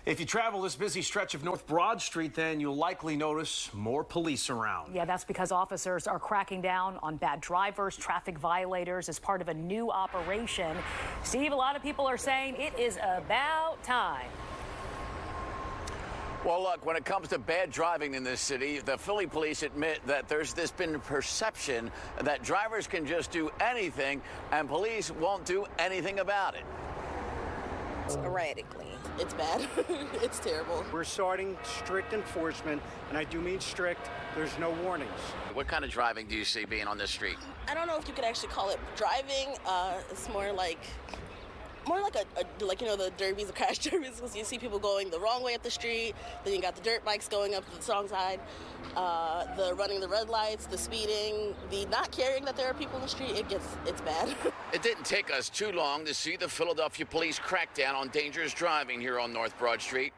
If you travel this busy stretch of North Broad Street, then you'll likely notice more police around. Yeah, that's because officers are cracking down on bad drivers, traffic violators as part of a new operation. Steve, a lot of people are saying it is about time. Well, look, when it comes to bad driving in this city, the Philly police admit that there's been perception that drivers can just do anything and police won't do anything about it. Erratically. It's bad. It's terrible. We're starting strict enforcement, and I do mean strict. There's no warnings. What kind of driving do you see being on this street? I don't know if you could actually call it driving. It's more like the derbies, the crash derbies, because you see people going the wrong way up the street. Then you got the dirt bikes going up the wrong side, the running the red lights, the speeding, the not caring that there are people in the street. It's bad. It didn't take us too long to see the Philadelphia police crackdown on dangerous driving here on North Broad Street,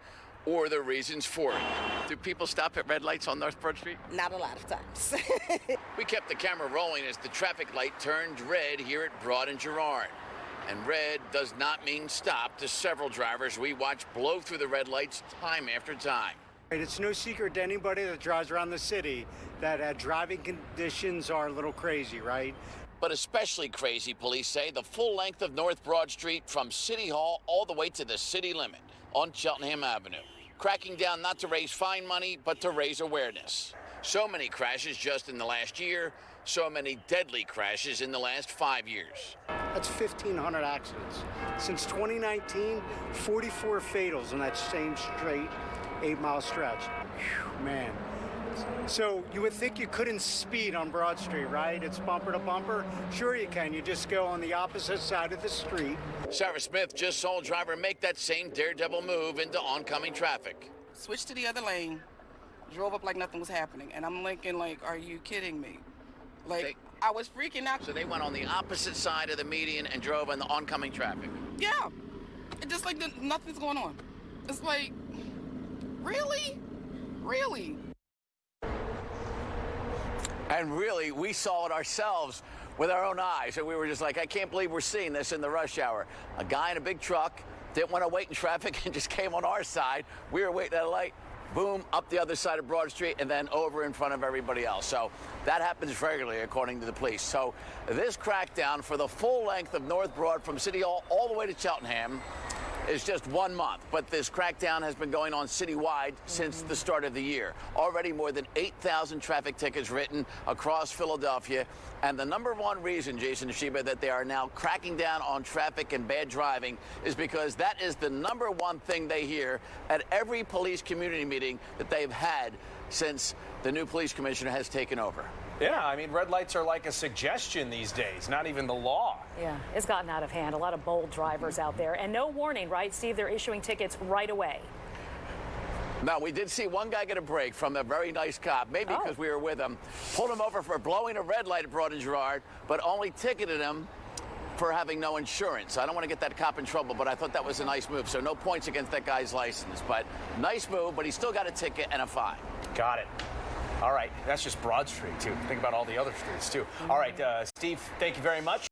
or the reasons for it. Do people stop at red lights on North Broad Street? Not a lot of times. We kept the camera rolling as the traffic light turned red here at Broad and Girard. And red does not mean stop to several drivers we watch blow through the red lights time after time. It's no secret to anybody that drives around the city that driving conditions are a little crazy, right? But especially crazy, police say, the full length of North Broad Street from City Hall all the way to the city limit on Cheltenham Avenue. Cracking down not to raise fine money, but to raise awareness. So many crashes just in the last year, so many deadly crashes in the last 5 years. That's 1,500 accidents. Since 2019, 44 fatals on that same straight 8-mile stretch. Whew, man. So you would think you couldn't speed on Broad Street, right? It's bumper to bumper. Sure you can. You just go on the opposite side of the street. Sarah Smith just saw a driver make that same daredevil move into oncoming traffic. Switched to the other lane, drove up like nothing was happening. And I'm thinking, like, are you kidding me? Like, I was freaking out. So they went on the opposite side of the median and drove in the oncoming traffic. Yeah. It just like nothing's going on. It's like, really? Really? And really, we saw it ourselves with our own eyes. And we were just like, I can't believe we're seeing this in the rush hour. A guy in a big truck didn't want to wait in traffic and just came on our side. We were waiting at a light. Boom, up the other side of Broad Street, and then over in front of everybody else. So that happens regularly, according to the police. So this crackdown for the full length of North Broad from City Hall all the way to Cheltenham is just 1 month. But this crackdown has been going on citywide since the start of the year. Already more than 8,000 traffic tickets written across Philadelphia. And the number one reason, Jason and Sheba, that they are now cracking down on traffic and bad driving is because that is the number one thing they hear at every police community meeting that they've had since the new police commissioner has taken over. Yeah, I mean, red lights are like a suggestion these days, not even the law. Yeah, it's gotten out of hand. A lot of bold drivers out there. And no warning, right, Steve? They're issuing tickets right away. No, we did see one guy get a break from a very nice cop, maybe because we were with him. Pulled him over for blowing a red light at Broad and Girard, but only ticketed him for having no insurance. I don't want to get that cop in trouble, but I thought that was a nice move. So no points against that guy's license. But nice move, but he still got a ticket and a fine. Got it. All right, that's just Broad Street, too. Think about all the other streets, too. All right, Steve, thank you very much.